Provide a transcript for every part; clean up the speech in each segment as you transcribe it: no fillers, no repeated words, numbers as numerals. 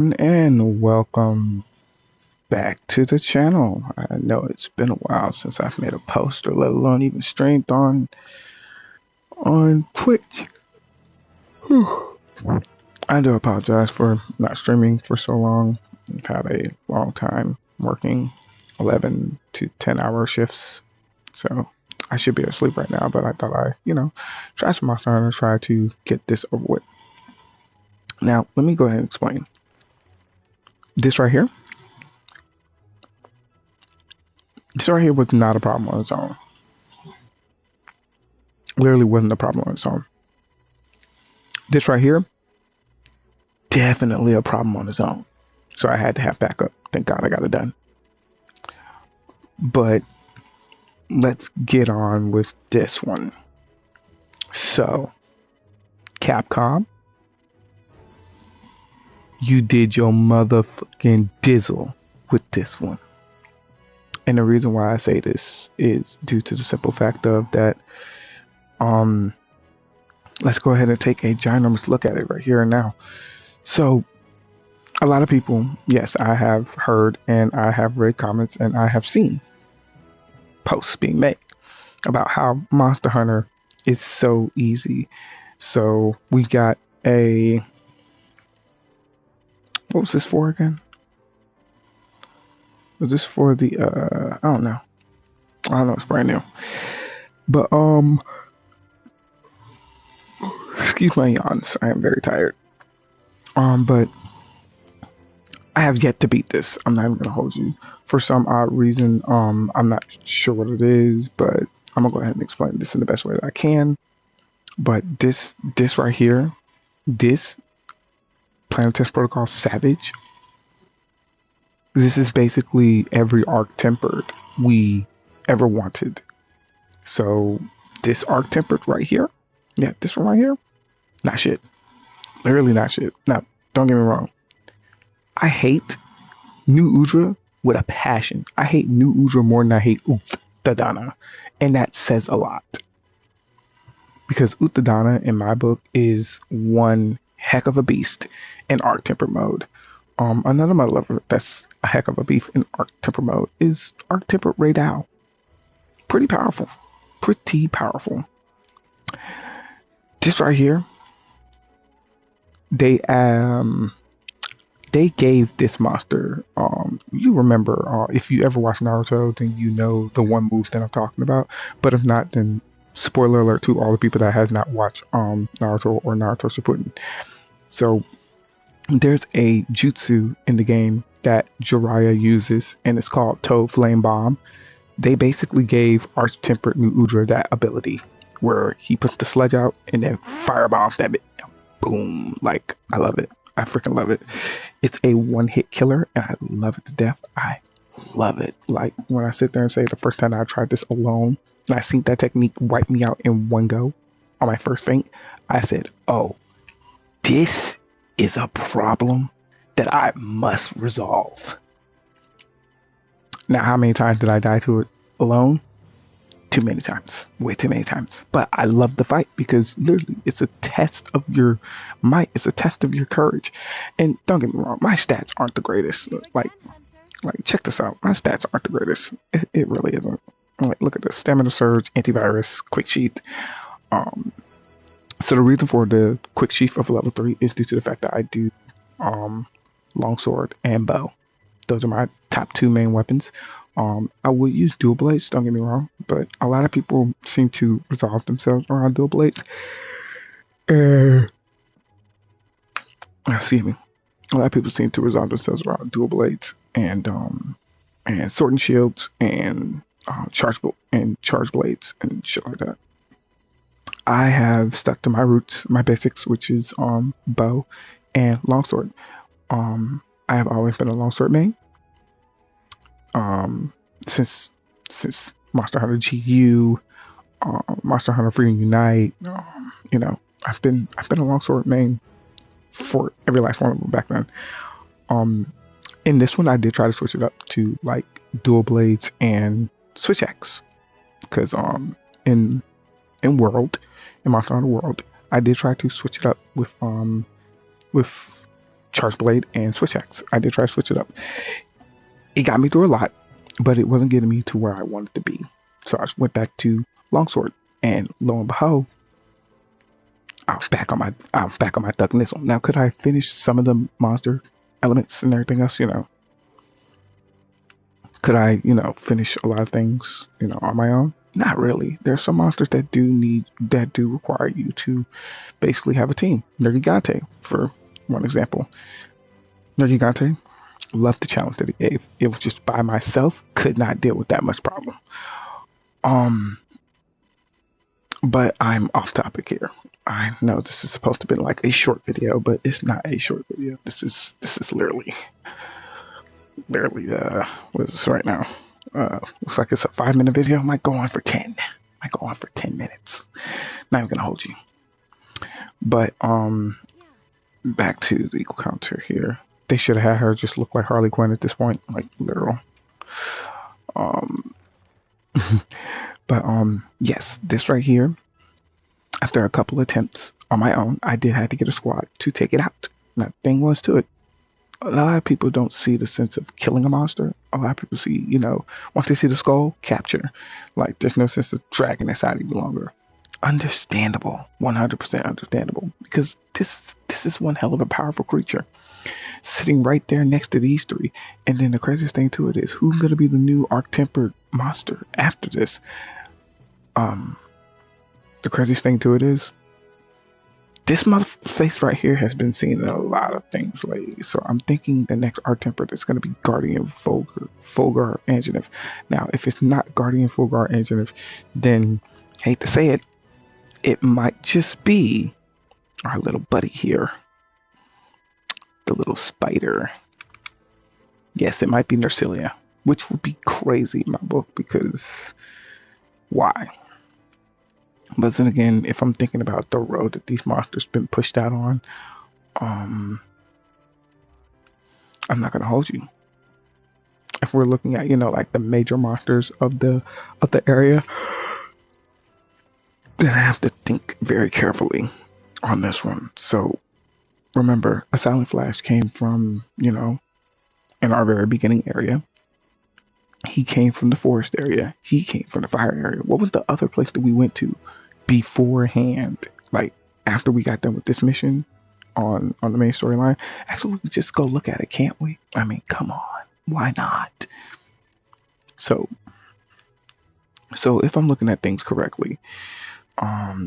And welcome back to the channel. I know it's been a while since I've made a post or let alone even streamed on Twitch. Whew. I do apologize for not streaming for so long. I've had a long time working 11 to 10 hour shifts. So I should be asleep right now, but I thought try some more time and try to get this over with. Now, let me go ahead and explain. This right here, was not a problem on its own. Literally wasn't a problem on its own. This right here, definitely a problem on its own. So I had to have backup. Thank God I got it done. But let's get on with this one. So, Capcom, you did your motherfucking dizzle with this one. And the reason why I say this is due to the simple fact of that, let's go ahead and take a ginormous look at it right here and now. So, a lot of people, yes, I have heard and I have read comments and I have seen posts being made about how Monster Hunter is so easy. So we got what was this for again? Was this for the I don't know. It's brand new. But excuse my yawns. I am very tired. But I have yet to beat this. I'm not even gonna hold you. For some odd reason, I'm not sure what it is, but I'm gonna go ahead and explain this in the best way that I can. But this right here, this Planet Test Protocol Savage, this is basically every arc tempered we ever wanted. So this arc tempered right here, yeah, this one right here, not shit. Literally not shit. Now, don't get me wrong. I hate New Udra with a passion. I hate New Udra more than I hate Utadana. And that says a lot. Because Utadana, in my book, is one heck of a beast in Arc Temper mode. Another mother lover that's a heck of a beast in Arc Temper mode is Arc Temper Raidao. Pretty powerful. Pretty powerful. This right here, they gave this monster, you remember, if you ever watch Naruto, then you know the one move that I'm talking about. But if not, then spoiler alert to all the people that has not watched Naruto or Naruto Shippuden. So there's a jutsu in the game that Jiraiya uses, and it's called Toad Flame Bomb. They basically gave Arch Tempered New Udra that ability, where he puts the sledge out and then firebombs that bit. Boom! Like, I love it. I freaking love it. It's a one-hit killer, and I love it to death. I love it. Like, when I sit there and say the first time I tried this alone, and I seen that technique wipe me out in one go on my first feint, I said, oh, this is a problem that I must resolve. Now, how many times did I die to it alone? Too many times. Way too many times. But I love the fight because literally it's a test of your might. It's a test of your courage. And don't get me wrong, my stats aren't the greatest. Like check this out. My stats aren't the greatest. It really isn't. Like, look at this. Stamina Surge, Antivirus, Quick Sheath. So the reason for the Quick Sheath of level 3 is due to the fact that I do Longsword and Bow. Those are my top two main weapons. I would use dual blades, don't get me wrong, but a lot of people seem to resolve themselves around dual blades. Excuse me. A lot of people seem to resolve themselves around dual blades and sword and shields and charge blades and shit like that. I have stuck to my roots, my basics, which is bow and longsword. I have always been a longsword main. Since Monster Hunter GU, Monster Hunter Freedom Unite, I've been a longsword main for every last one of them back then. In this one, I did try to switch it up to like dual blades and switch axe, because in Monster Hunter World, I did try to switch it up with Charge Blade and Switch Axe. I did try to switch it up. It got me through a lot, but it wasn't getting me to where I wanted to be. So I went back to Longsword, and lo and behold, I was back on my Duck Nizzle. Now, could I finish some of the monster elements and everything else? Could I, finish a lot of things, on my own? Not really. There's some monsters that do require you to basically have a team. Nergigante, for one example. Nergigante, loved the challenge that he gave. It was just by myself, could not deal with that much problem. But I'm off topic here. I know this is supposed to be like a short video, but it's not a short video. This is literally what is this right now? Looks like it's a 5-minute video. I might go on for 10. Might go on for 10 minutes. Not even gonna hold you. But back to the equal counter here. They should have had her just look like Harley Quinn at this point, like literal. But yes, this right here, after a couple attempts on my own, I did have to get a squad to take it out. Now, the thing was to it, a lot of people don't see the sense of killing a monster. A lot of people see, once they see the skull, capture. Like, there's no sense of dragging this out any longer. Understandable, 100% understandable, because this is one hell of a powerful creature sitting right there next to these three. And then the craziest thing to it is, who's going to be the new Arc-Tempered monster after this? The craziest thing to it is, this face right here has been seen in a lot of things lately. So I'm thinking the next Arc-Tempered is going to be Guardian Fulgur Anjanath. Now, if it's not Guardian Fulgur Anjanath, then, hate to say it, it might just be our little buddy here. The little spider. Yes, it might be Nersilia, which would be crazy in my book, because why? But then again, if I'm thinking about the road that these monsters been pushed out on, I'm not gonna hold you. If we're looking at, like the major monsters of the area, then I have to think very carefully on this one. So remember, a Silent Flash came from, in our very beginning area. He came from the forest area. He came from the fire area. What was the other place that we went to beforehand? Like, after we got done with this mission on the main storyline? Actually, we could just go look at it, can't we? I mean, come on. Why not? So if I'm looking at things correctly,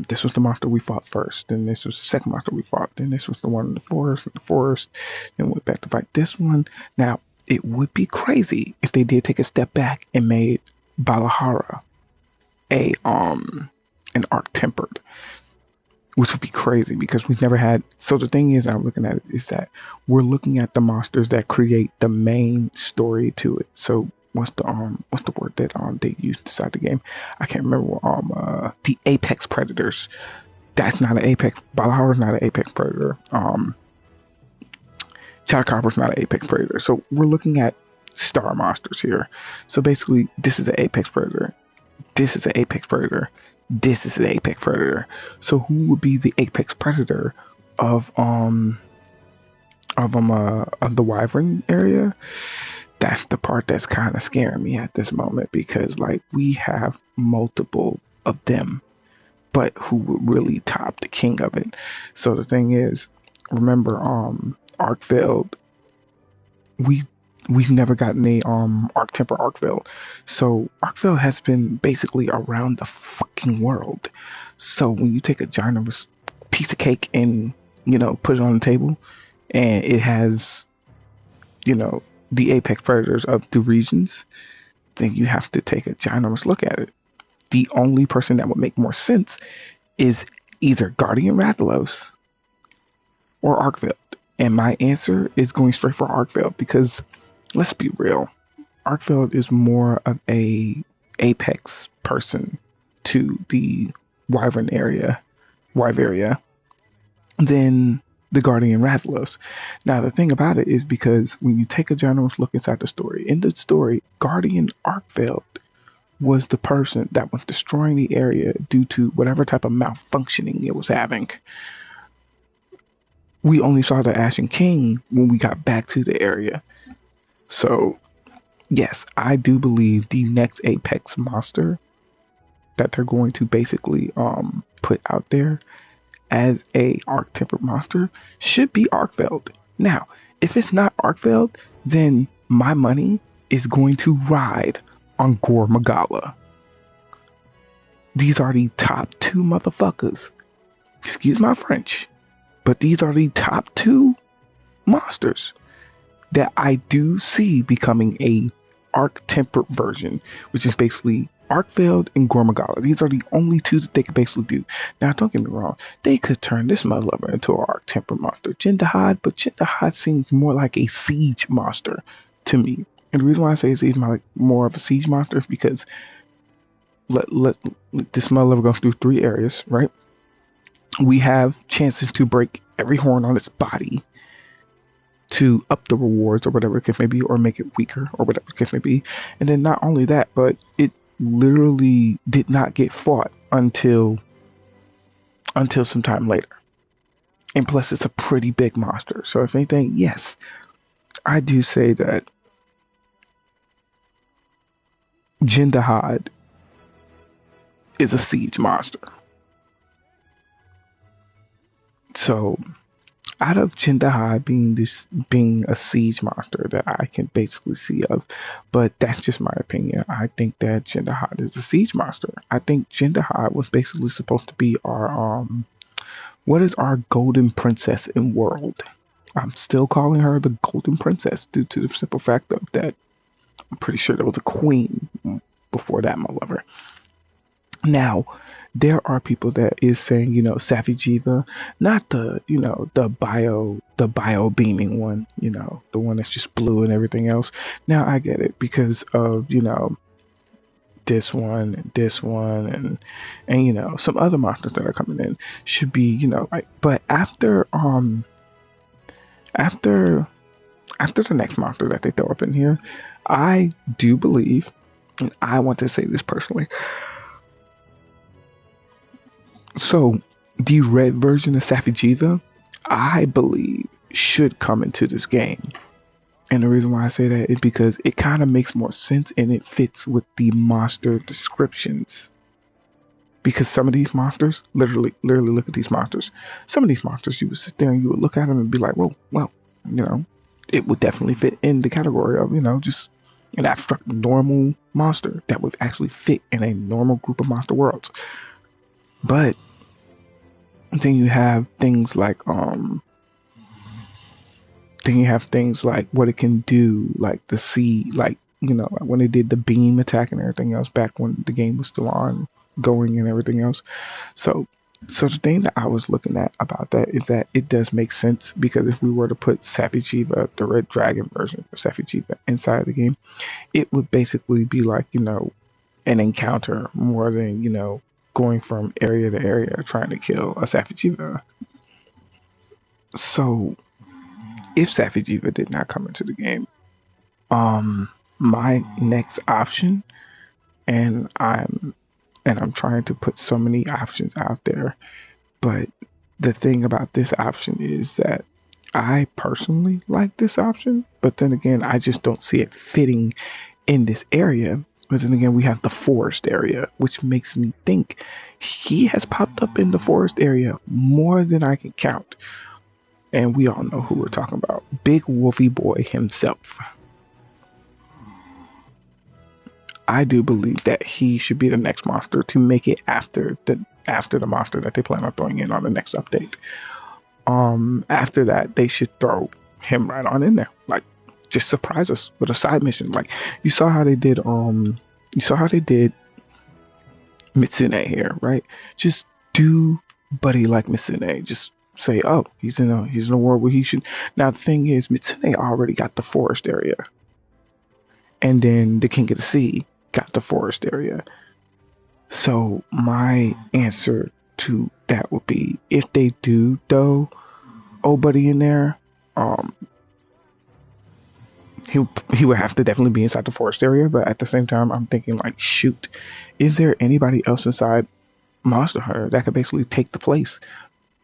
this was the monster we fought first, then this was the second monster we fought, then this was the one in the forest, then went back to fight this one. Now, it would be crazy if they did take a step back and made Balahara an Arc-Tempered, which would be crazy because we've never had. So the thing is, I'm looking at it, is that we're looking at the monsters that create the main story to it. So what's the word that they used inside the game? I can't remember. The apex predators. That's not an apex. Balahara's not an apex predator. Chatakarpa's not an apex predator. So we're looking at star monsters here. So basically, this is an apex predator. This is an apex predator. This is an apex predator. So who would be the apex predator of the Wyvern area? That's the part that's kind of scaring me at this moment, because like, we have multiple of them, but who would really top the king of it? So the thing is, remember, Arkveld, we've never gotten a Arc-Tempered Arkveld. So Arkveld has been basically around the fucking world. So when you take a ginormous piece of cake and put it on the table, and it has the apex predators of the regions, then you have to take a ginormous look at it. The only person that would make more sense is either Guardian Rathalos or Arkveld. And my answer is going straight for Arkveld, because let's be real, Arkveld is more of a apex person to the Wyvern area than the Guardian Rathalos. Now, the thing about it is, because when you take a generous look inside the story, in the story, Guardian Arkveld was the person that was destroying the area due to whatever type of malfunctioning it was having. we only saw the Ashen King when we got back to the area. So yes, I do believe the next Apex monster that they're going to basically put out there as a Arc Tempered monster should be Arkfeld. Now, if it's not Arkfeld, then my money is going to ride on Gore Magala. These are the top two motherfuckers. Excuse my French, but these are the top two monsters that I do see becoming a Arc Tempered version, which is basically Arkfeld and Gore Magala. These are the only two that they could basically do. Now, don't get me wrong, they could turn this motherfucker into an Arc Tempered monster, Jindahad, but Jindahad seems more like a siege monster to me. And the reason why I say it's like more of a siege monster is because let this motherfucker go through 3 areas, right? We have chances to break every horn on its body to up the rewards or whatever it may be, or make it weaker or whatever it may be. And then not only that, but it literally did not get fought until some time later. And plus it's a pretty big monster. So if anything, yes, I do say that Jindahad is a siege monster. So out of Jindahad being a siege monster that I can basically see of, but that's just my opinion. I think that Jindahad is a siege monster. I think Jindahad was basically supposed to be our what is our golden princess in world? I'm still calling her the golden princess due to the simple fact of that I'm pretty sure there was a queen before that, my lover. Now, there are people that is saying, Safi'jiiva, not the bio beaming one, the one that's just blue and everything else. Now I get it because of, this one and some other monsters that are coming in should be, but after the next monster that they throw up in here, I do believe, and I want to say this personally. So, the red version of Safi'jiiva, I believe, should come into this game. And the reason why I say that is because it kind of makes more sense and it fits with the monster descriptions. Because some of these monsters, literally look at these monsters. Some of these monsters, you would sit there and you would look at them and be like, well, it would definitely fit in the category of, just an abstract normal monster that would actually fit in a normal group of monster worlds. But then you have things like what it can do, like the sea, like when they did the beam attack and everything else back when the game was still ongoing and everything else. So the thing that I was looking at about that is that it does make sense, because if we were to put Safi'jiiva, the red dragon version of Safi'jiiva, inside of the game, it would basically be like an encounter more than going from area to area trying to kill a Safi'jiiva. So if Safi'jiiva did not come into the game, my next option, and I'm trying to put so many options out there, but the thing about this option is that I personally like this option, but then again, I just don't see it fitting in this area. But then again, we have the forest area, which makes me think he has popped up in the forest area more than I can count. And we all know who we're talking about. Big Wolfie Boy himself. I do believe that he should be the next monster to make it after the monster that they plan on throwing in on the next update. After that, they should throw him right on in there. Like, just surprise us with a side mission. Like, you saw how they did Mitsune here, right? Just do Buddy like Mitsune. Just say, oh, he's in a world where he should. Now the thing is, Mitsune already got the forest area, and then the King of the Sea got the forest area. So my answer to that would be, if they do throw old Buddy in there, he would have to definitely be inside the forest area. But at the same time, I'm thinking like, shoot, is there anybody else inside Monster Hunter that could basically take the place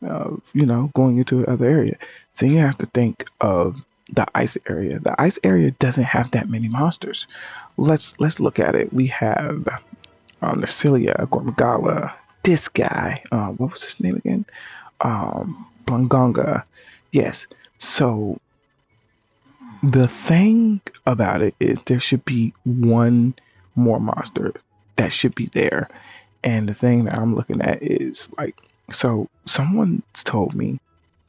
of, you know, going into another area. Then you have to think of the ice area. The ice area doesn't have that many monsters. Let's look at it. We have Nersilia, Gormagala, this guy. What was his name again? Blungonga. Yes. So the thing about it is there should be one more monster that should be there. And the thing that I'm looking at is like, so someone's told me,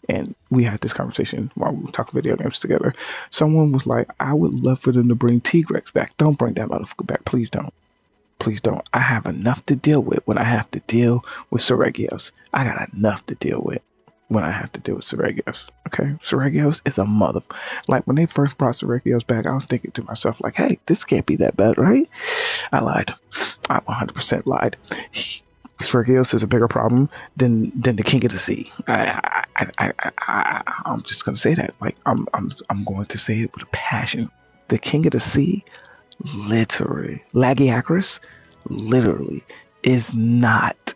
and we had this conversation while we were talking video games together. Someone was like, I would love for them to bring Tigrex back. Don't bring that motherfucker back. Please don't. Please don't. I have enough to deal with when I have to deal with Seregios. I got enough to deal with when I have to deal with Seregios. Okay? Seregios is a mother. Like, when they first brought Seregios back, I was thinking to myself, like, hey, this can't be that bad, right? I lied. I 100% lied. Seregios is a bigger problem than the King of the Sea. I'm just gonna say that. Like, I'm going to say it with a passion. The King of the Sea, literally, Lagiacrus, literally, was not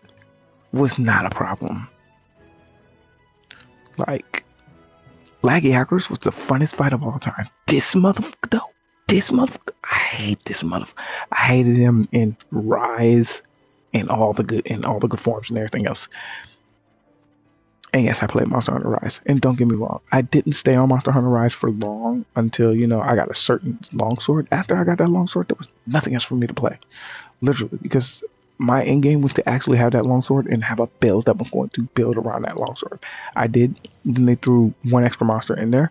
a problem. Like, Lagiacrus was the funnest fight of all time. This motherfucker, though, I hate this motherfucker. I hated him in Rise and all the good forms and everything else. And yes, I played Monster Hunter Rise. And don't get me wrong, I didn't stay on Monster Hunter Rise for long until, you know, I got a certain longsword. After I got that longsword, there was nothing else for me to play. Literally, because my end game was to actually have that longsword and have a build that was going to build around that longsword. I did. Then they threw one extra monster in there,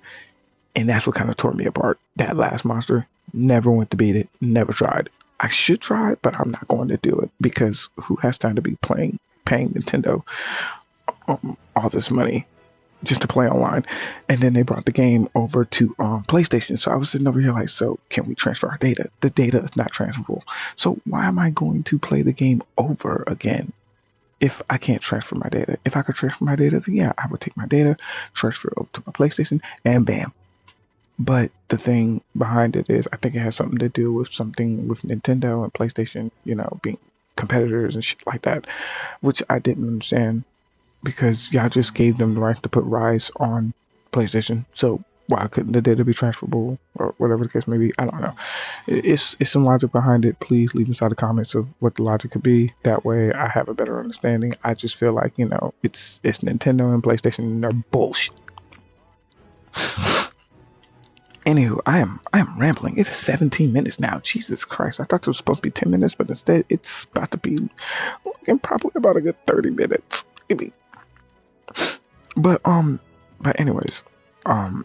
and that's what kind of tore me apart. That last monster, never went to beat it, never tried. I should try, but I'm not going to do it because who has time to be paying Nintendo all this money just to play online? And then they brought the game over to PlayStation. So I was sitting over here like, so can we transfer our data? The data is not transferable. So why am I going to play the game over again if I can't transfer my data? If I could transfer my data, then yeah, I would take my data, transfer it over to my PlayStation, and bam. But the thing behind it is, I think it has something to do with something with Nintendo and PlayStation, you know, being competitors and shit like that, which I didn't understand because y'all just gave them the right to put Rise on PlayStation. So why couldn't the data be transferable or whatever the case may be? I don't know. It's some logic behind it. Please leave inside the comments of what the logic could be. That way I have a better understanding. I just feel like, you know, it's Nintendo and PlayStation and they're bullshit. Anywho, I am rambling. It is 17 minutes now. Jesus Christ. I thought it was supposed to be 10 minutes, but instead it's about to be probably about a good 30 minutes. Maybe. But anyways, as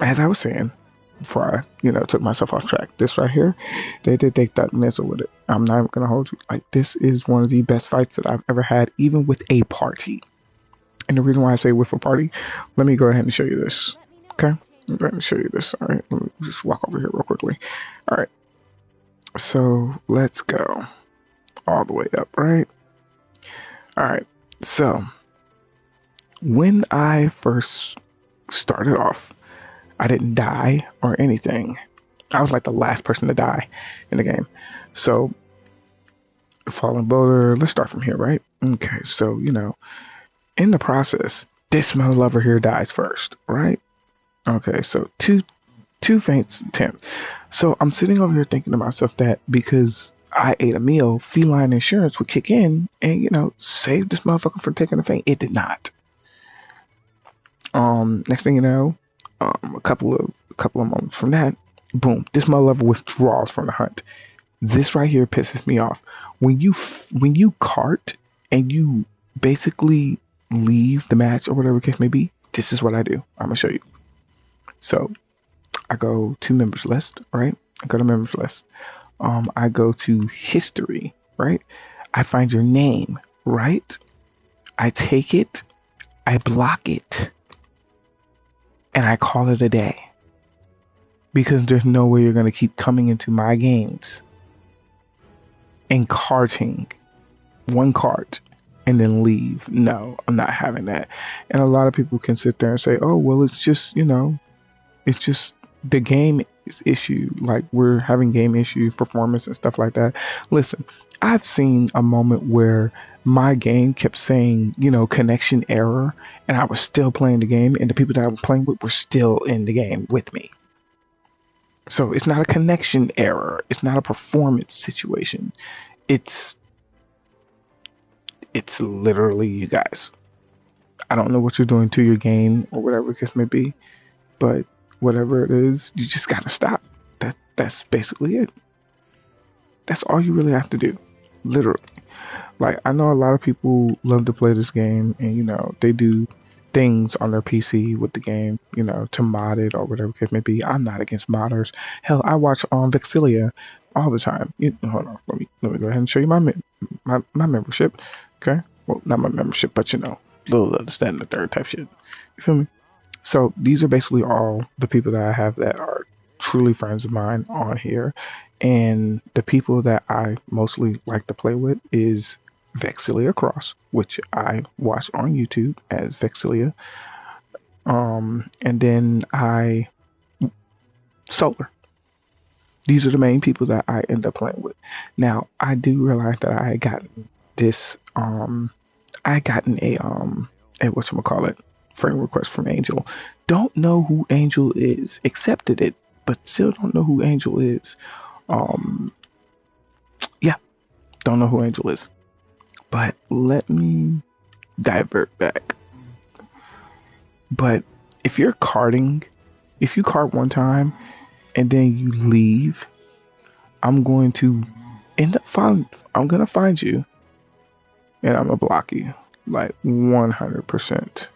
I was saying before I, you know, took myself off track, this right here, they did take that missile with it. I'm not even gonna hold you. Like, this is one of the best fights that I've ever had, even with a party. And the reason why I say with a party, let me go ahead and show you this. Okay? I'm going to show you this. All right, let me just walk over here real quickly. All right, so let's go all the way up, right? All right, so when I first started off, I didn't die or anything. I was like the last person to die in the game. So, Fallen Boulder, let's start from here, right? Okay, so, you know, in the process, this mother lover here dies first, right? Okay, so two faint attempts. So I'm sitting over here thinking to myself that because I ate a meal, feline insurance would kick in and, you know, save this motherfucker from taking a faint. It did not. Next thing you know, a couple of moments from that, boom, this motherfucker withdraws from the hunt. This right here pisses me off. When you cart and you basically leave the match or whatever the case may be, this is what I do. I'm gonna show you. So I go to members list, right? I go to members list. I go to history, right? I find your name, right? I take it, I block it, and I call it a day. Because there's no way you're going to keep coming into my games and carting one cart and then leave. No, I'm not having that. And a lot of people can sit there and say, oh, well, it's just, you know, it's just the game is issue, like we're having game issue performance and stuff like that. Listen, I've seen a moment where my game kept saying, connection error, and I was still playing the game, and the people that I was playing with were still in the game with me. So it's not a connection error. It's not a performance situation. It's it's literally you guys. I don't know what you're doing to your game or whatever the case may be, but whatever it is, you just gotta stop. That's basically it. That's all you really have to do. Literally. Like, I know a lot of people love to play this game, and they do things on their PC with the game, to mod it or whatever it may be. I'm not against modders. Hell, I watch on Vexilia all the time. Hold on, let me go ahead and show you my membership. Okay, well, not my membership, but little understanding the third type shit. You feel me? So these are basically all the people that I have that are truly friends of mine on here, and the people that I mostly like to play with is Vexilia Cross, which I watch on YouTube as Vexilia. And then Solar. These are the main people that I end up playing with. Now, I do realize that I had gotten this, I had gotten a whatchamacallit, friend request from Angel. Don't know who Angel is. Accepted it, but still don't know who Angel is. Yeah, don't know who Angel is. But let me divert back. But if you're karting, if you kart one time and then you leave, I'm going to I'm gonna find you and I'm gonna block you. Like 100%.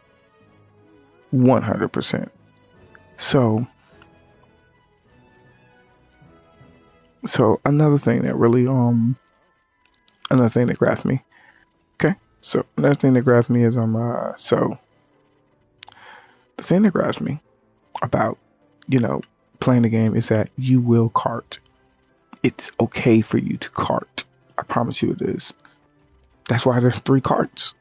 100%. So another thing that really another thing that grabbed me. Okay? So another thing that grabs me is so the thing that grabs me about, playing the game is that you will kart. It's okay for you to kart. I promise you it is. That's why there's 3 karts.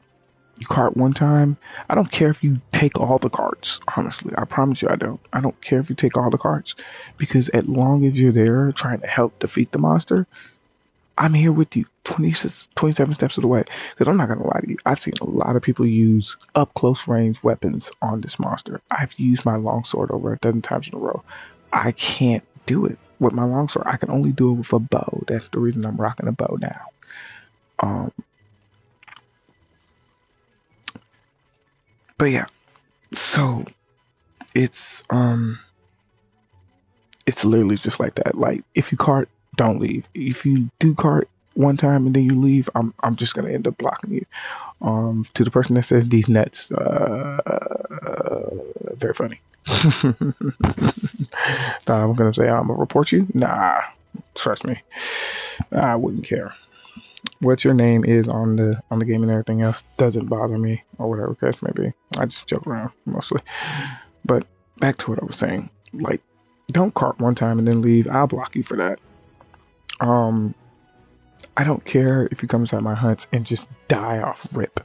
You kart one time. I don't care if you take all the karts, honestly. I promise you I don't. I don't care if you take all the karts. Because as long as you're there trying to help defeat the monster, I'm here with you 27 steps of the way. Because I'm not going to lie to you. I've seen a lot of people use up close range weapons on this monster. I've used my longsword over a dozen times in a row. I can't do it with my longsword. I can only do it with a bow. That's the reason I'm rocking a bow now. But yeah, so it's literally just like that. Like, if you kart, don't leave. If you do kart one time and then you leave, I'm just gonna end up blocking you. To the person that says these nuts, very funny. I'm gonna say I'm gonna report you. Nah, trust me, I wouldn't care. What your name is on the game and everything else doesn't bother me, or whatever case may be. I just joke around mostly. But back to what I was saying. Like, don't kart one time and then leave. I'll block you for that. I don't care if you come inside my hunts and just die off rip.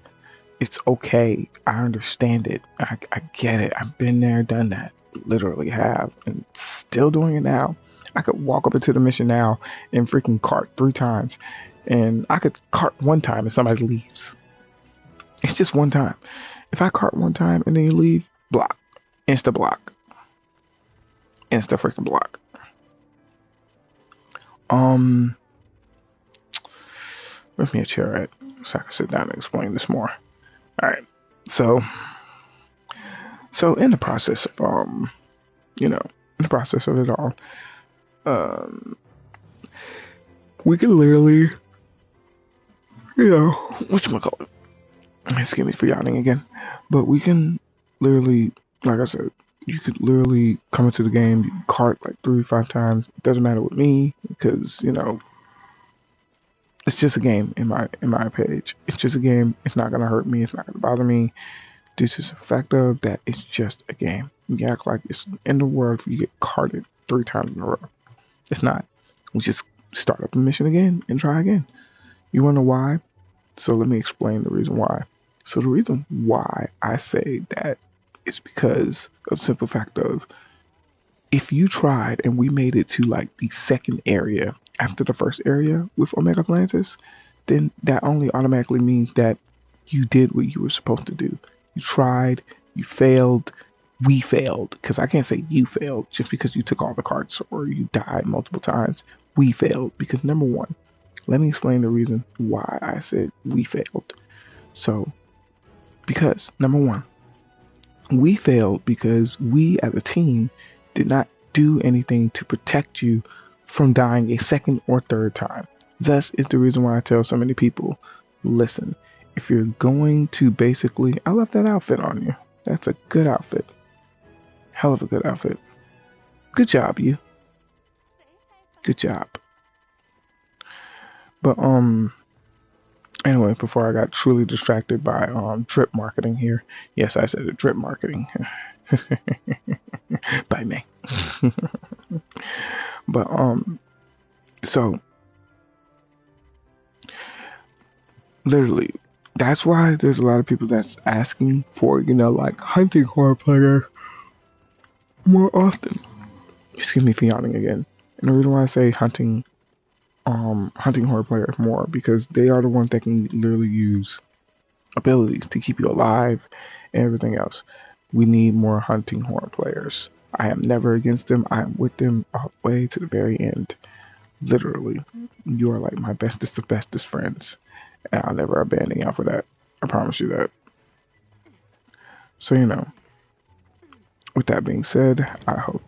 It's okay. I understand it. I get it. I've been there, done that. Literally have, and still doing it now. I could walk up into the mission now and freaking kart 3 times. And I could kart one time and somebody leaves. It's just one time. If I kart one time and then you leave, block. Insta block. Insta freaking block. Give me a chair at so I can sit down and explain this more. Alright. So in the process of in the process of it all, we can literally, whatchamacallit, excuse me for yawning again, but we can literally, like I said, you could literally come into the game, you kart like 3-5 times. It doesn't matter with me because it's just a game in my page. It's just a game. It's not gonna hurt me. It's not gonna bother me. Due to the fact of that, it's just a game. You act like it's in the world if you get karted 3 times in a row. It's not. We just start up the mission again and try again. You wanna know why? So let me explain the reason why. So the reason why I say that is because of the simple fact of if you tried and we made it to like the second area after the first area with Omega Atlantis, then that only automatically means that you did what you were supposed to do. You tried, you failed, we failed. Because I can't say you failed just because you took all the cards or you died multiple times. We failed because number one, let me explain the reason why I said we failed. So, because number one, we failed because we as a team did not do anything to protect you from dying a second or third time. Thus is the reason why I tell so many people, listen, if you're going to basically, I love that outfit on you. That's a good outfit. Hell of a good outfit. Good job, you. Good job. But anyway, before I got truly distracted by drip marketing here. Yes, I said it, drip marketing. By me. But so literally that's why there's a lot of people that's asking for, like hunting horror players more often. Excuse me for yawning again. And the reason why I say hunting horror players more, because they are the ones that can literally use abilities to keep you alive and everything else. We need more hunting horror players. I am never against them. I am with them all the way to the very end. Literally, you are like my bestest of bestest friends, and I'll never abandon y'all for that. I promise you that. So, with that being said, I hope,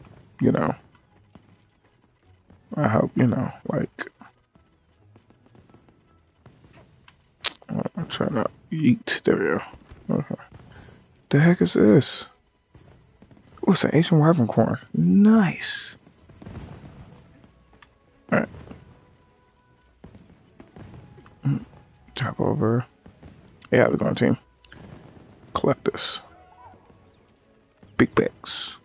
like, I'm trying to eat. There we go. Okay. The heck is this? Oh, it's an Asian wyvern corn. Nice. Alright. Top over. Yeah, the going team. Collect this. Big bags.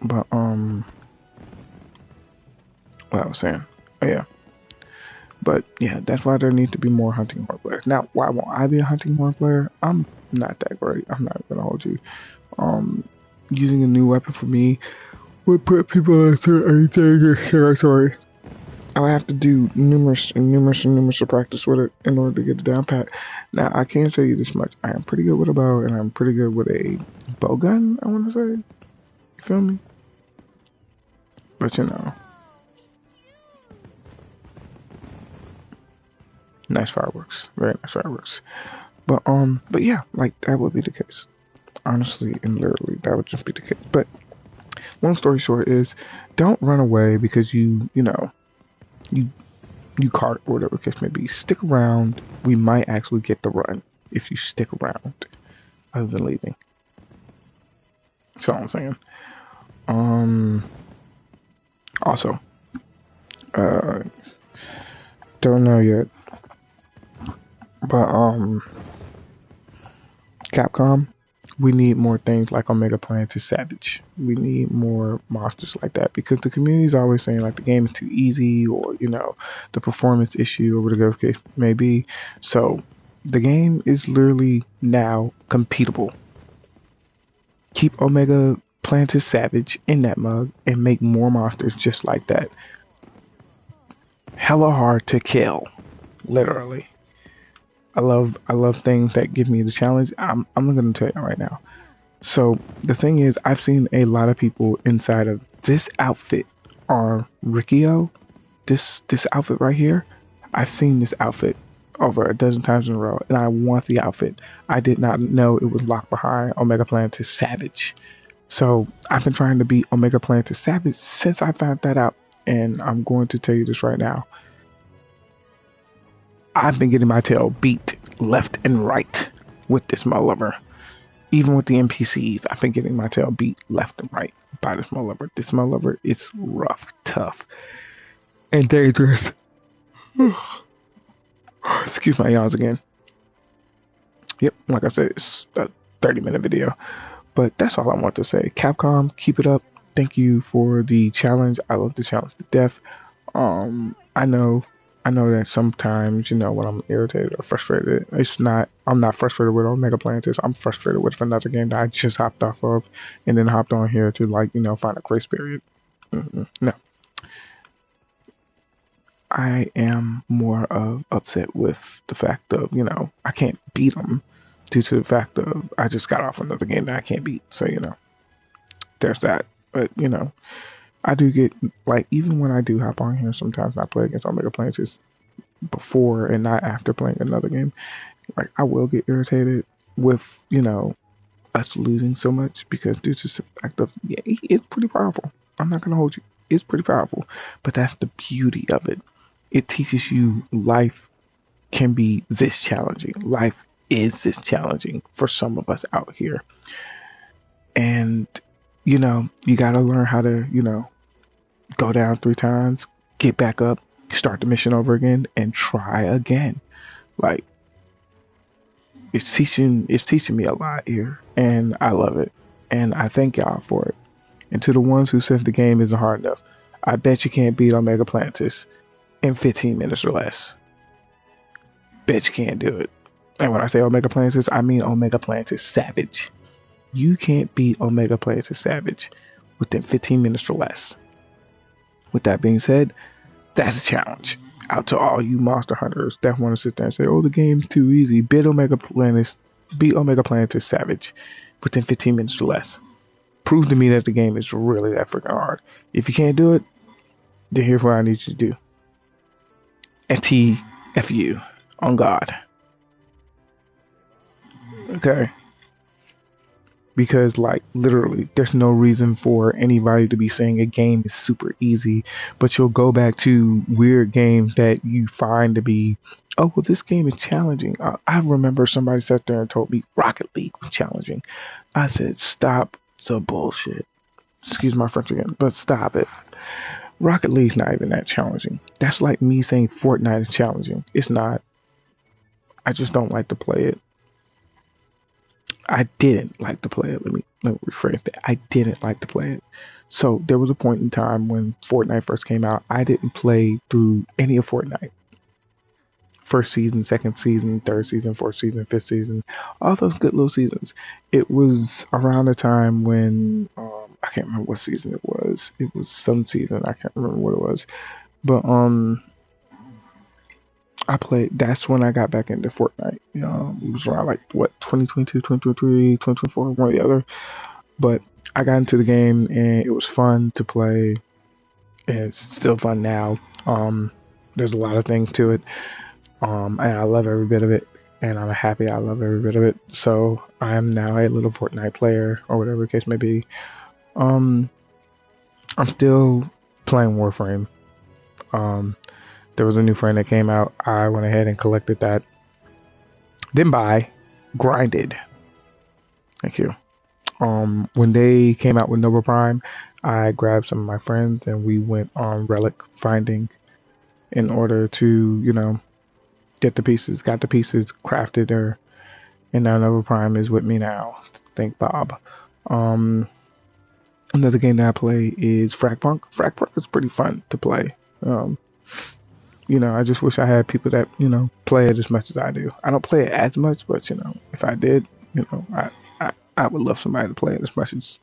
But, what I was saying. Oh, yeah. But yeah, that's why there needs to be more hunting horror players. Now, why won't I be a hunting horror player? I'm not that great. I'm not gonna hold you. Using a new weapon for me would put people into a dangerous territory. I would have to do numerous of practice with it in order to get it down pat. Now, I can tell you this much: I am pretty good with a bow, and I'm pretty good with a bow gun. I want to say, you feel me? But nice fireworks, very nice fireworks. But yeah, like that would be the case. Honestly and literally, that would just be the case. But long story short is, don't run away because you cart or whatever the case may be. Stick around. We might actually get the run if you stick around, other than leaving. That's all I'm saying. Also, don't know yet, but Capcom, we need more things like Omega Planet Savage. We need more monsters like that because the community is always saying like the game is too easy, or the performance issue or whatever the case may be. So the game is literally now competable. Keep Omega Planet Savage in that mug and make more monsters just like that. Hella hard to kill, literally. I love things that give me the challenge. I'm going to tell you right now. So the thing is, I've seen a lot of people inside of this outfit are Rikio. This outfit right here. I've seen this outfit over a dozen times in a row, and I want the outfit. I did not know it was locked behind Omega Planet Savage. So I've been trying to beat Omega Planet Savage since I found that out, and I'm going to tell you this right now. I've been getting my tail beat left and right with this Mulliver. Even with the NPCs, I've been getting my tail beat left and right by this Mulliver. This Mulliver is rough, tough, and dangerous. Excuse my yawns again. Yep, like I said, it's a 30-minute video. But that's all I want to say. Capcom, keep it up. Thank you for the challenge. I love the challenge to death. I know I know that sometimes, when I'm irritated or frustrated, I'm not frustrated with Omega Plantis. I'm frustrated with another game that I just hopped off of and then hopped on here to, like, find a grace period. No, I am more of upset with the fact of, I can't beat them due to the fact of I just got off another game that I can't beat. So, there's that. But, I do get, like, even when I do hop on here, sometimes I play against Omega Plantis before and not after playing another game. Like, I will get irritated with, us losing so much because due to the fact of, yeah, it's pretty powerful. I'm not going to hold you. It's pretty powerful. But that's the beauty of it. It teaches you life can be this challenging. Life is this challenging for some of us out here. And, you got to learn how to, go down 3 times, get back up, start the mission over again, and try again. Like, it's teaching me a lot here, and I love it. And I thank y'all for it. And to the ones who said the game isn't hard enough, I bet you can't beat Omega Plantis in 15 minutes or less. Bet you can't do it. And when I say Omega Plantis, I mean Omega Plantis Savage. You can't beat Omega Plantis Savage within 15 minutes or less. With that being said, that's a challenge. Out to all you monster hunters that want to sit there and say, "Oh, the game's too easy." Beat Omega Plantis Savage within 15 minutes or less. Prove to me that the game is really that freaking hard. If you can't do it, then here's what I need you to do. FTFU on God. Okay? Because, like, literally, there's no reason for anybody to be saying a game is super easy, but you'll go back to weird games that you find to be, oh, well, this game is challenging. I remember somebody sat there and told me Rocket League was challenging. I said, stop the bullshit. Excuse my French again, but stop it. Rocket League's not even that challenging. That's like me saying Fortnite is challenging. It's not. I just don't like to play it. I didn't like to play it. Let me rephrase that. I didn't like to play it. So there was a point in time when Fortnite first came out. I didn't play through any of Fortnite. First season, second season, third season, fourth season, fifth season, all those good little seasons. It was around the time when I can't remember what season it was. It was some season. I can't remember what it was. But I played, that's when I got back into Fortnite. It was around like, 2022, 2023, 2024, one or the other. But I got into the game and it was fun to play. It's still fun now. There's a lot of things to it. And I love every bit of it. And I'm happy I love every bit of it. So I'm now a little Fortnite player or whatever the case may be. I'm still playing Warframe. There was a new frame that came out. I went ahead and collected that. Didn't buy, grinded. Thank you. When they came out with Nova Prime, I grabbed some of my friends and we went on relic finding in order to, get the pieces. Got the pieces, crafted her, and now Nova Prime is with me now. Thank Bob. Another game that I play is Fragpunk. Fragpunk is pretty fun to play. I just wish I had people that, play it as much as I do. I don't play it as much, but, if I did, I would love somebody to play it as much as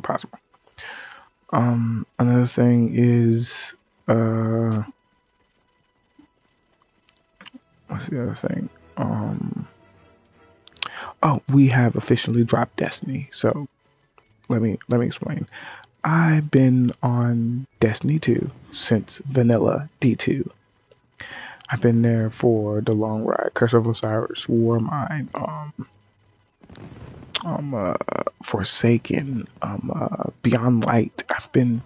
possible. Another thing is, what's the other thing? We have officially dropped Destiny. So let me explain. I've been on Destiny 2 since Vanilla D2. I've been there for the long ride. Curse of Osiris, Warmind, Forsaken, Beyond Light. I've been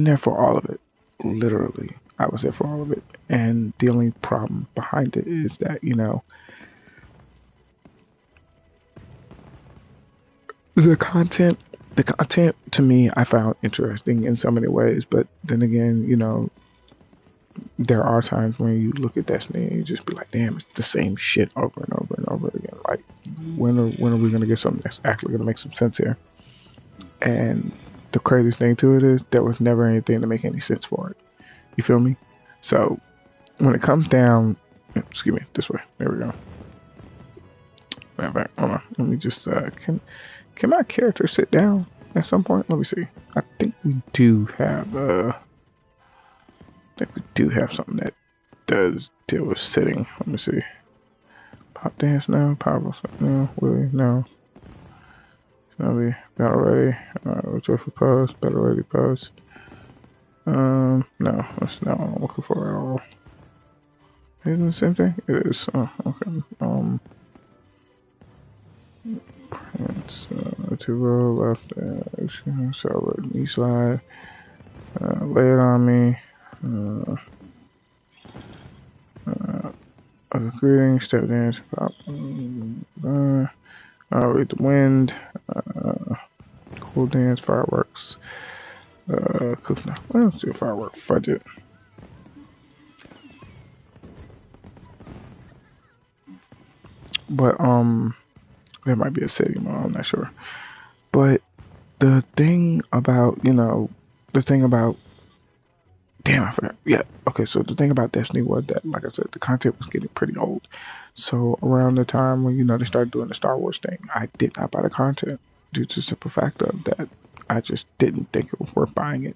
there for all of it. Literally, I was there for all of it. And the only problem behind it is that, the content to me I found interesting in so many ways, but then again, there are times when you look at Destiny and you just be like, damn, it's the same shit over and over and over again. Like, when are we gonna get something that's actually gonna make some sense here? And the crazy thing to it is there was never anything to make any sense for it. You feel me? So when it comes down, excuse me, this way. There we go. Matter of fact, hold on. Let me just can my character sit down at some point? Let me see. I think we do have something that does deal with sitting. Let me see. Pop dance no, powerful no, Willie no. Snowy, battle ready, joyful pose, battle ready pose. No, that's not what I'm looking for at all. Isn't it the same thing? It is. Oh, okay. It's to roll left, celebrate knee slide, lay it on me, greeting, step dance, pop, read the wind, cool dance, fireworks, let's do a firework budget. But there might be a setting mode, I'm not sure. But the thing about damn, I forgot. Yeah, okay, so the thing about Destiny was that, like I said, the content was getting pretty old. So around the time when, they started doing the Star Wars thing, I did not buy the content due to the simple fact of that I just didn't think it was worth buying it.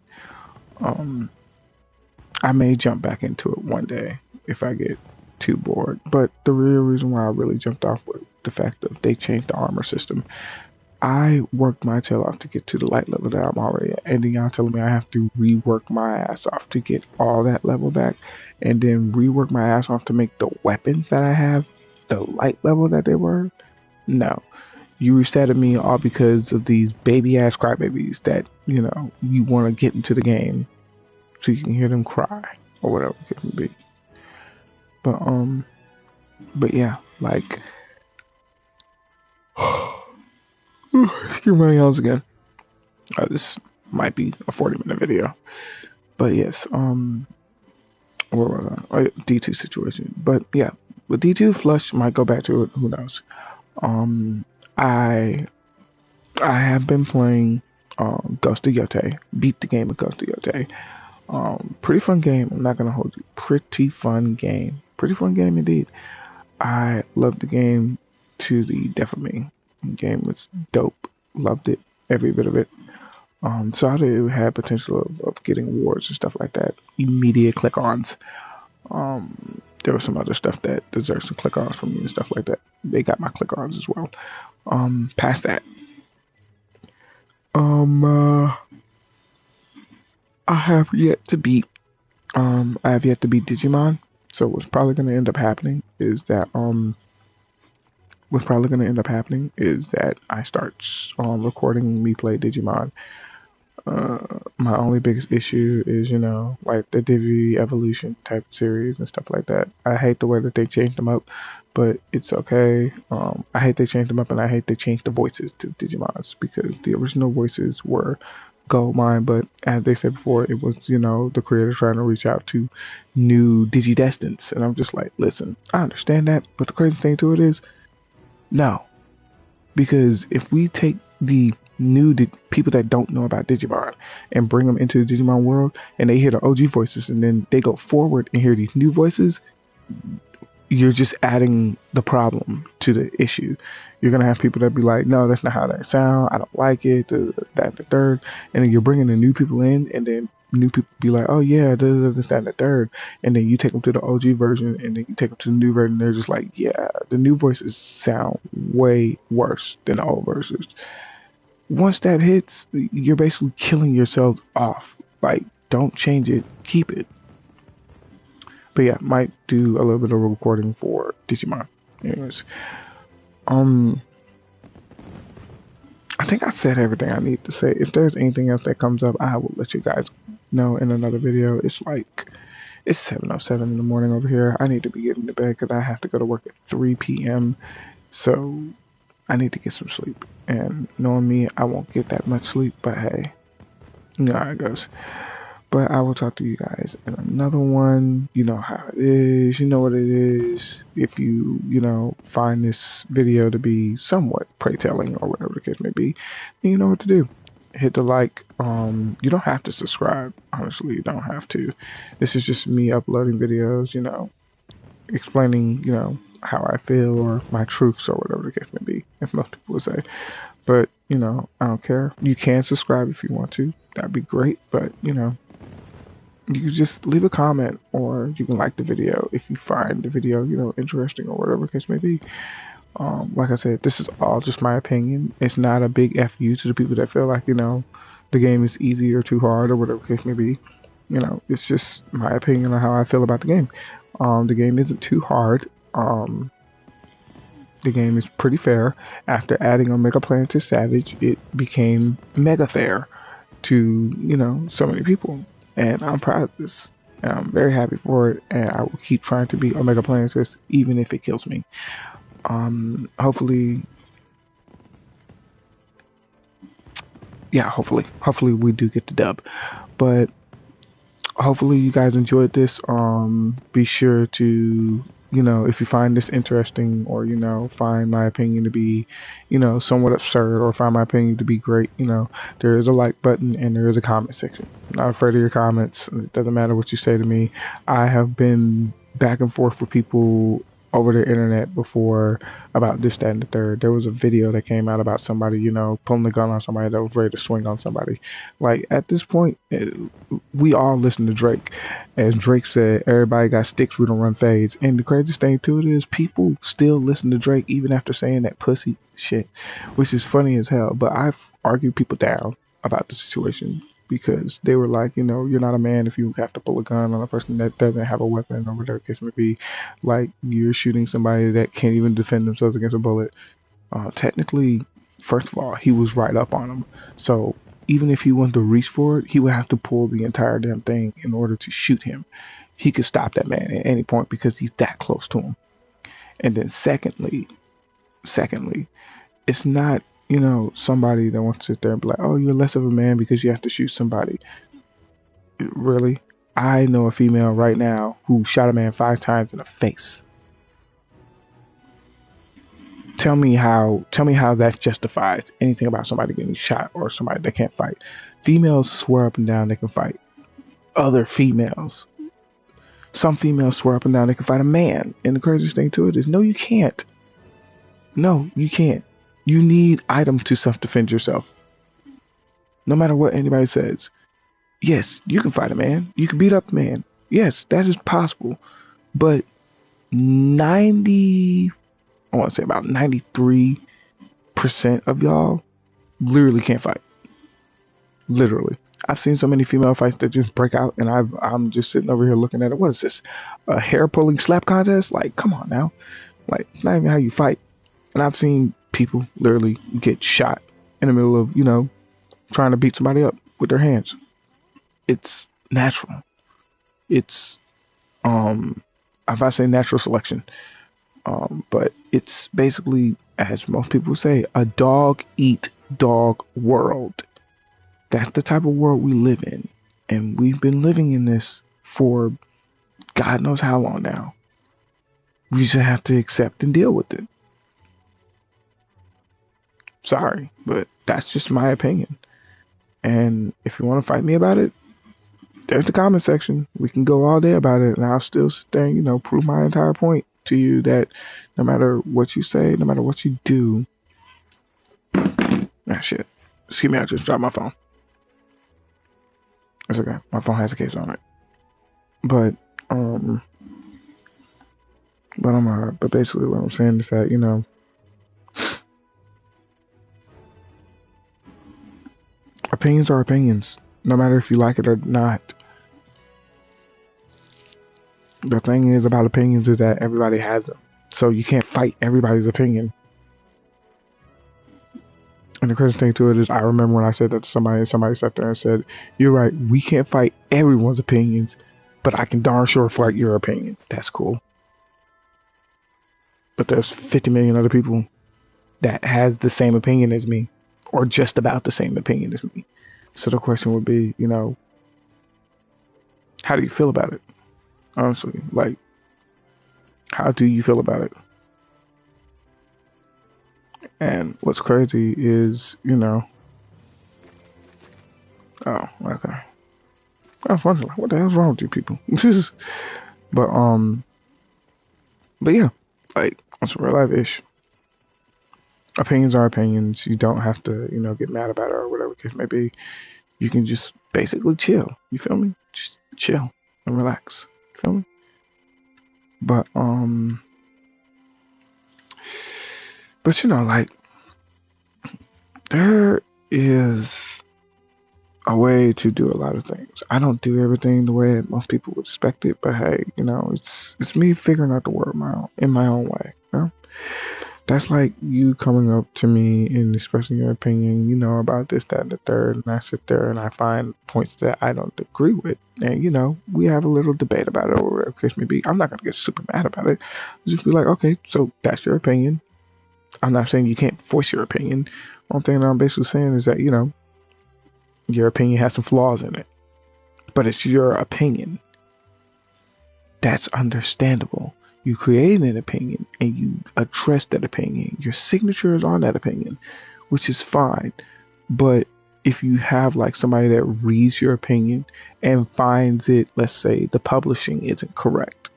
I may jump back into it one day if I get too bored. But the real reason why I really jumped off was the fact that they changed the armor system. I worked my tail off to get to the light level that I'm already at, and then y'all telling me I have to rework my ass off to get all that level back, and then rework my ass off to make the weapons that I have the light level that they were? No. You resetted me all because of these baby ass crybabies that, you want to get into the game so you can hear them cry or whatever it can be. But yeah, like excuse my yawns again. This might be a 40-minute video, but yes, where was I? D2 situation. But yeah, with D2 Flush might go back to it. Who knows? I have been playing Ghost of Yotei. Beat the game of Ghost of Yotei. Pretty fun game. I'm not gonna hold you. Pretty fun game. Pretty fun game indeed. I loved the game to the death of me. The game was dope. Loved it. Every bit of it. So I it had potential of getting awards and stuff like that. Immediate click-ons. There was some other stuff that deserves some click-ons from me and stuff like that. They got my click-ons as well. Past that. I have yet to beat Digimon. So what's probably gonna end up happening is that I start recording me play Digimon. My only biggest issue is, like the Divi Evolution type series and stuff like that. I hate the way that they changed them up, but it's okay. I hate they changed them up, and I hate they changed the voices to Digimons because the original voices were gold mine, but as they said before, it was, the creator trying to reach out to new Digidestineds. And I'm just like, listen, I understand that, but the crazy thing to it is, no. Because if we take the new people that don't know about Digimon and bring them into the Digimon world and they hear the OG voices and then they go forward and hear these new voices, you're just adding the problem to the issue. You're going to have people that be like, no, that's not how that sound. I don't like it, that, the third. And then you're bringing the new people in, and then new people be like, oh yeah, this, that, and the third. And then you take them to the OG version, and then you take them to the new version, and they're just like, yeah, the new voices sound way worse than the old versions. Once that hits, you're basically killing yourselves off. Like, don't change it, keep it. But yeah, might do a little bit of recording for Digimon. Anyways, I think I said everything I need to say. If there's anything else that comes up, I will let you guys know in another video. It's 7:07 in the morning over here. I need to be getting to bed because I have to go to work at 3 p.m. So I need to get some sleep. And knowing me, I won't get that much sleep, but hey, you know how it goes. But I will talk to you guys in another one. You know how it is. You know what it is. If you, find this video to be somewhat prey-telling or whatever the case may be, then you know what to do. hit the like. You don't have to subscribe. Honestly, you don't have to. This is just me uploading videos, explaining, how I feel or my truths or whatever the case may be, if most people would say. But, I don't care. You can subscribe if you want to. That'd be great. But, you can just leave a comment or you can like the video if you find the video, interesting or whatever the case may be. Like I said, this is all just my opinion. It's not a big FU to the people that feel like, the game is easy or too hard or whatever the case may be. It's just my opinion on how I feel about the game. The game isn't too hard. The game is pretty fair. After adding Omega Planet to Savage, it became mega fair to, so many people. And I'm proud of this. And I'm very happy for it. And I will keep trying to beat Omega Planetus even if it kills me. Hopefully we do get the dub. But hopefully you guys enjoyed this. Be sure to, if you find this interesting or, find my opinion to be, somewhat absurd or find my opinion to be great, there is a like button and there is a comment section. I'm not afraid of your comments. It doesn't matter what you say to me. I have been back and forth with people over the internet before about this, that, and the third. There was a video that came out about somebody, pulling the gun on somebody that was ready to swing on somebody. Like, at this point, we all listen to Drake. As Drake said, everybody got sticks, we don't run fades. And the craziest thing to it is people still listen to Drake even after saying that pussy shit, which is funny as hell. But I've argued people down about the situation because they were like, you're not a man if you have to pull a gun on a person that doesn't have a weapon or whatever the case may be. Like, you're shooting somebody that can't even defend themselves against a bullet. Technically, first of all, he was right up on him. So even if he wanted to reach for it, he would have to pull the entire damn thing in order to shoot him. He could stop that man at any point because he's that close to him. And then secondly, it's not, somebody that wants to sit there and be like, oh, you're less of a man because you have to shoot somebody. Really? I know a female right now who shot a man 5 times in the face. Tell me how that justifies anything about somebody getting shot or somebody that can't fight. Females swear up and down they can fight other females. Some females swear up and down they can fight a man. And the craziest thing to it is, no, you can't. No, you can't. You need items to self-defend yourself. No matter what anybody says. Yes, you can fight a man. You can beat up a man. Yes, that is possible. But I want to say about 93% of y'all literally can't fight. Literally. I've seen so many female fights that just break out and I'm just sitting over here looking at it. What is this? A hair pulling slap contest? Like, come on now. Like, not even how you fight. And I've seen people literally get shot in the middle of, trying to beat somebody up with their hands. It's natural. It's, if I say natural selection, but it's basically, as most people say, a dog eat dog world. That's the type of world we live in. And we've been living in this for God knows how long now. We just have to accept and deal with it. Sorry, but that's just my opinion. And if you want to fight me about it, there's the comment section. We can go all day about it, and I'll still sit there and, prove my entire point to you that no matter what you say, no matter what you do. Shit. Excuse me, I just dropped my phone. It's okay. My phone has a case on it. But basically what I'm saying is that, opinions are opinions, no matter if you like it or not. The thing is about opinions is that everybody has them. So you can't fight everybody's opinion. And the crazy thing to it is, I remember when I said that to somebody, and somebody sat there and said, you're right, we can't fight everyone's opinions, but I can darn sure fight your opinion. That's cool. But there's 50 million other people that has the same opinion as me, or just about the same opinion as me. So the question would be, how do you feel about it? Honestly, like, how do you feel about it? And what's crazy is, Oh, okay. I was wondering, like, what the hell's wrong with you people? but but yeah, like on some real life ish. Opinions are opinions. You don't have to, get mad about it or whatever case may be. You can just basically chill. You feel me? Just chill and relax. You feel me? But like there is a way to do a lot of things. I don't do everything the way most people would expect it, but hey, it's me figuring out the world in my own way. That's like you coming up to me and expressing your opinion, about this, that, and the third, and I sit there and I find points that I don't agree with, and we have a little debate about it, or whatever the case may be. I'm not gonna get super mad about it. I'll just be like, okay, so that's your opinion. I'm not saying you can't voice your opinion. One thing that I'm basically saying is that your opinion has some flaws in it, but it's your opinion. That's understandable. You create an opinion and you address that opinion. Your signature is on that opinion, which is fine. But if you have like somebody that reads your opinion and finds it, let's say the publishing isn't correct,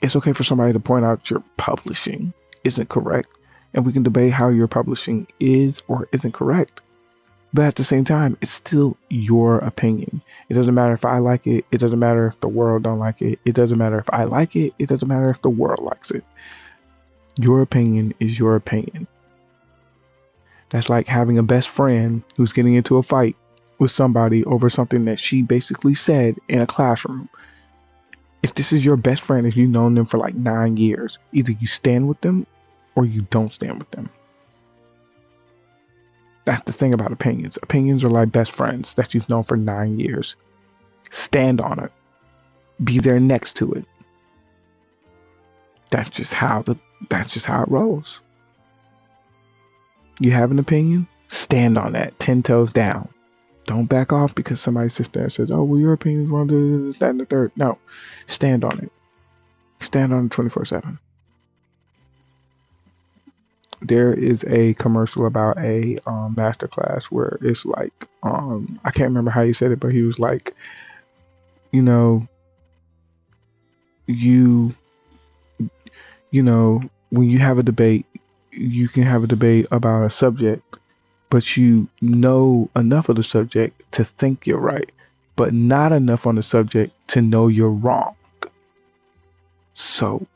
it's okay for somebody to point out your publishing isn't correct, and we can debate how your publishing is or isn't correct. But at the same time, it's still your opinion. It doesn't matter if I like it. It doesn't matter if the world don't like it. It doesn't matter if I like it. It doesn't matter if the world likes it. Your opinion is your opinion. That's like having a best friend who's getting into a fight with somebody over something that she basically said in a classroom. If this is your best friend, if you've known them for like 9 years, either you stand with them or you don't stand with them. That's the thing about opinions. Opinions are like best friends that you've known for 9 years. Stand on it. Be there next to it. That's just how it rolls. You have an opinion, stand on that, 10 toes down. Don't back off because somebody sits there and says, "Oh, well, your opinion is wrong, that, and the third." No, stand on it. Stand on it 24/7. There is a commercial about a master class where it's like, I can't remember how he said it, but he was like, you know, you when you have a debate, you can have a debate about a subject, but you know enough of the subject to think you're right, but not enough on the subject to know you're wrong. So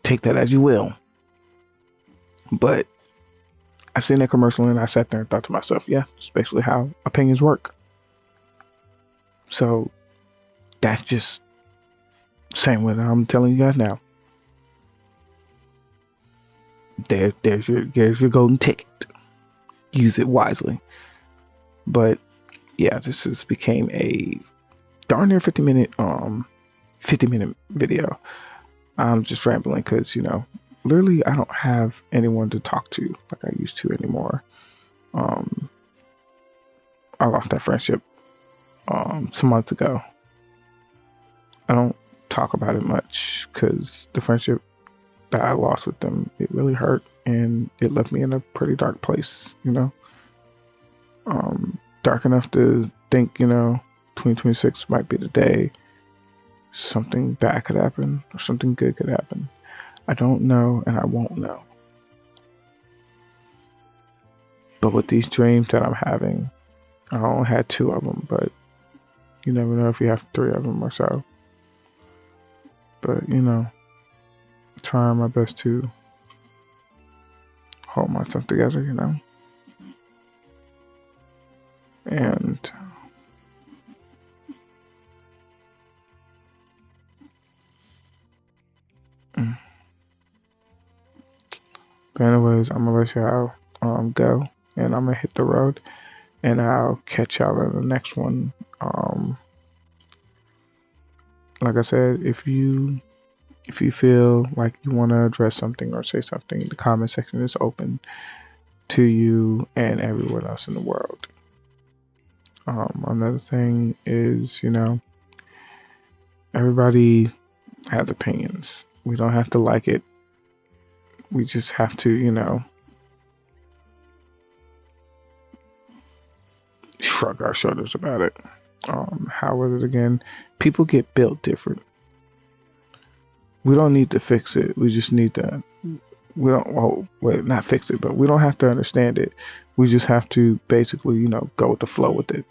take that as you will. But I seen that commercial and I sat there and thought to myself, yeah, it's basically how opinions work. So that's just saying what I'm telling you guys now. There's your golden ticket. Use it wisely. But yeah, this has became a darn near 50-minute video. I'm just rambling because literally I don't have anyone to talk to like I used to anymore. I lost that friendship some months ago. I don't talk about it much because the friendship that I lost with them, it really hurt and it left me in a pretty dark place, dark enough to think, 2026 might be the day something bad could happen or something good could happen. I don't know and I won't know. But with these dreams that I'm having, I only had 2 of them, but you never know if you have 3 of them or so. But, trying my best to hold myself together, And but anyways, I'm gonna let y'all go, and I'm gonna hit the road, and I'll catch y'all in the next one. Like I said, if you feel like you want to address something or say something, the comment section is open to you and everyone else in the world. Another thing is, everybody has opinions. We don't have to like it. We just have to, shrug our shoulders about it. How was it again? People get built different. We don't need to fix it. We just need to. We don't. Well, not fix it, but we don't have to understand it. We just have to basically, go with the flow with it.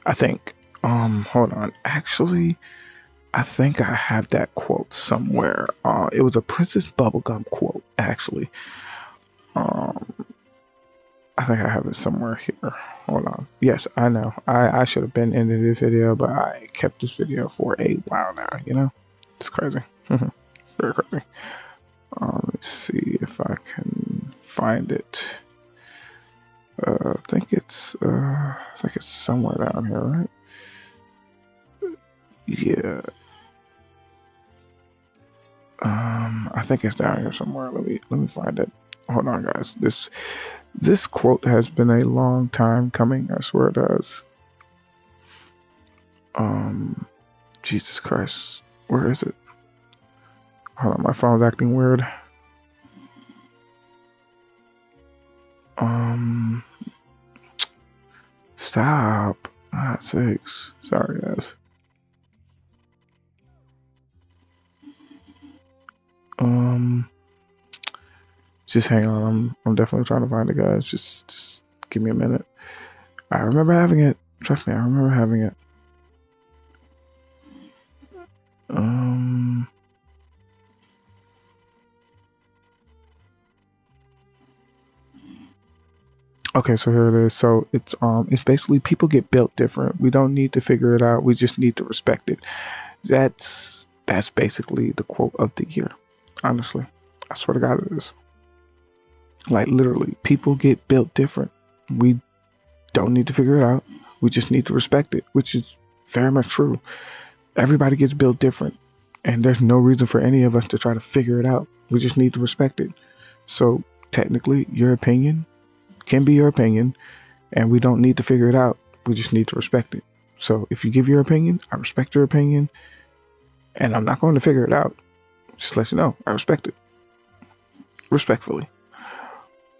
I think. Hold on. Actually, I think I have that quote somewhere. It was a Princess Bubblegum quote, actually. Um, I think I have it somewhere here. Hold on. Yes, I know. I should have been ending this video, but I kept this video for a while now, It's crazy. Very crazy. Let's see if I can find it. I think it's somewhere down here, right? Yeah. I think it's down here somewhere. Let me find it. Hold on, guys. This quote has been a long time coming. I swear it does. Jesus Christ, where is it? Hold on, my phone's acting weird. Stop. Sakes. Sorry, guys. Just hang on. I'm definitely trying to find it, guys. Just give me a minute. I remember having it. Trust me, I remember having it. Okay, so here it is. So it's basically people get built different. We don't need to figure it out. We just need to respect it. That's basically the quote of the year. Honestly, I swear to God, it is. Like literally, people get built different. We don't need to figure it out. We just need to respect it, which is very much true. Everybody gets built different, and there's no reason for any of us to try to figure it out. We just need to respect it. So technically, your opinion can be your opinion, and we don't need to figure it out. We just need to respect it. So if you give your opinion, I respect your opinion, and I'm not going to figure it out. Just let you know, I respect it. Respectfully.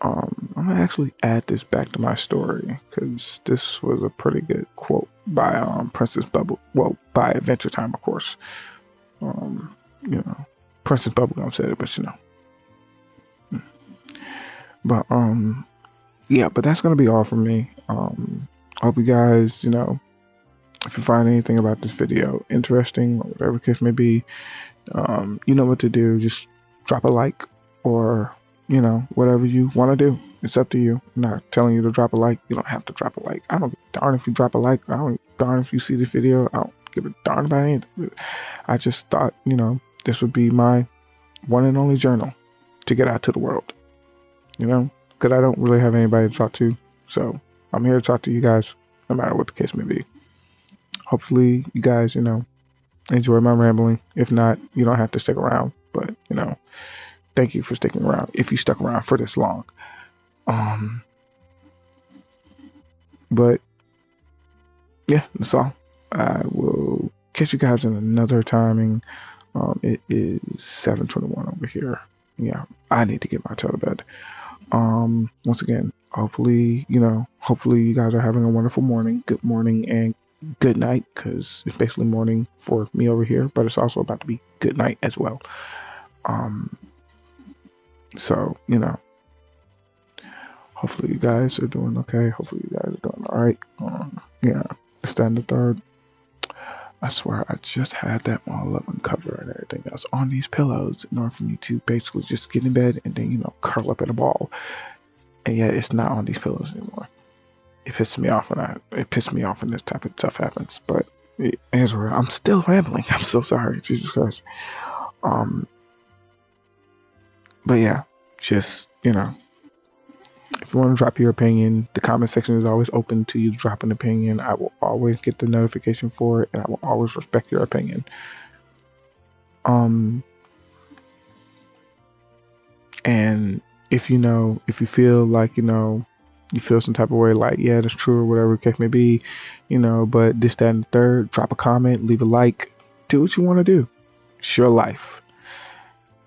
I'm gonna actually add this back to my story because this was a pretty good quote by Princess Bubble. Well, by Adventure Time, of course. Princess Bubblegum said it, but But yeah, but that's gonna be all from me. I hope you guys, if you find anything about this video interesting or whatever case may be, you know what to do. Just drop a like or whatever you want to do. It's up to you. I'm not telling you to drop a like. You don't have to drop a like. I don't give a darn if you drop a like. I don't darn if you see the video. I don't give a darn about anything. I just thought, this would be my one and only journal to get out to the world. Because I don't really have anybody to talk to. So I'm here to talk to you guys, no matter what the case may be. Hopefully you guys, enjoy my rambling. If not, you don't have to stick around. But, thank you for sticking around if you stuck around for this long. But yeah, that's all. I will catch you guys in another timing. It is 7:21 over here. Yeah, I need to get my tail to bed. Once again, hopefully you guys are having a wonderful morning. Good morning and good night, because it's basically morning for me over here, but it's also about to be good night as well. So, hopefully you guys are doing okay. Hopefully you guys are doing all right. Yeah, it's that and the third. I swear I just had that all up and cover and everything else on these pillows in order for me to basically just get in bed and then, curl up in a ball. And yet it's not on these pillows anymore. It pisses me off when this type of stuff happens. But Ezra, I'm still rambling. I'm so sorry. Jesus Christ. But yeah, just, if you want to drop your opinion, the comment section is always open to you to drop an opinion. I will always get the notification for it, and I will always respect your opinion. And if if you feel like, you feel some type of way, like, yeah, that's true, or whatever the case may be, but this, that, and the third, drop a comment, leave a like, do what you want to do. It's your life.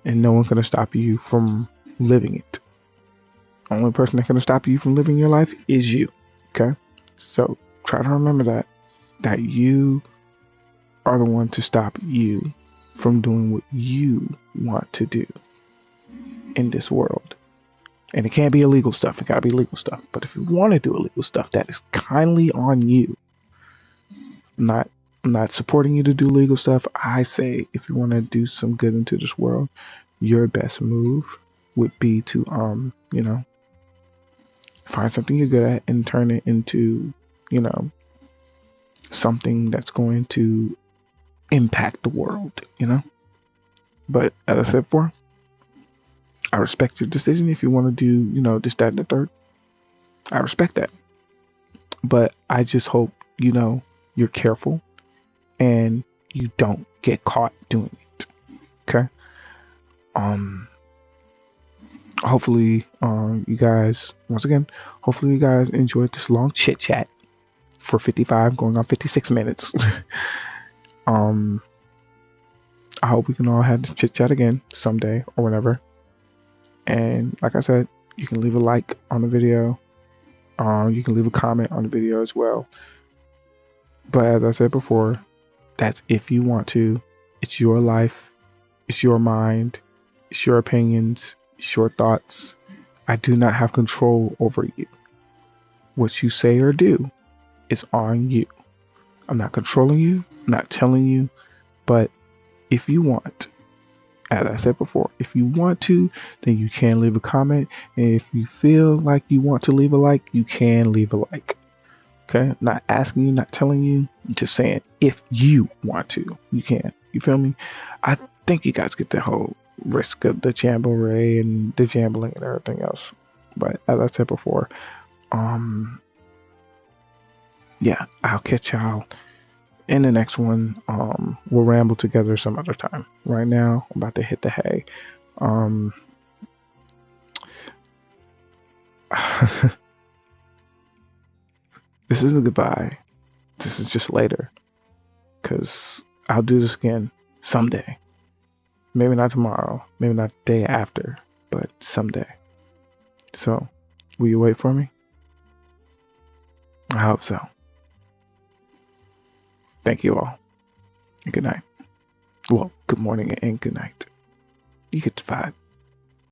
And no one's going to stop you from living it. The only person that's going to stop you from living your life is you. Okay? So try to remember that you are the one to stop you from doing what you want to do in this world. And it can't be illegal stuff. It gotta be legal stuff. But if you want to do illegal stuff, that is kindly on you. I'm not supporting you to do legal stuff. I say if you want to do some good into this world, your best move would be to find something you're good at and turn it into, you know, something that's going to impact the world. But as I said before, I respect your decision if you want to do, this, that, and the third. I respect that. But I just hope, you're careful and you don't get caught doing it. Okay? Hopefully, you guys, once again, hopefully you guys enjoyed this long chit chat for 55, going on 56 minutes. I hope we can all have this chit chat again someday or whenever. And like I said, you can leave a like on the video. You can leave a comment on the video as well. But as I said before, that's if you want to. It's your life. It's your mind. It's your opinions. It's your thoughts. I do not have control over you. What you say or do is on you. I'm not controlling you. I'm not telling you. But if you want, as I said before, if you want to, then you can leave a comment. And if you feel like you want to leave a like, you can leave a like. Okay? Not asking you, not telling you, just saying if you want to, you can. You feel me? I think you guys get the whole risk of the jamboree and the jambling and everything else. But as I said before, yeah, I'll catch y'all in the next one. We'll ramble together some other time. Right now, I'm about to hit the hay. This isn't goodbye. This is just later. Because I'll do this again someday. Maybe not tomorrow. Maybe not the day after. But someday. So, will you wait for me? I hope so. Thank you all. And good night. Well, good morning and good night. You get the vibe.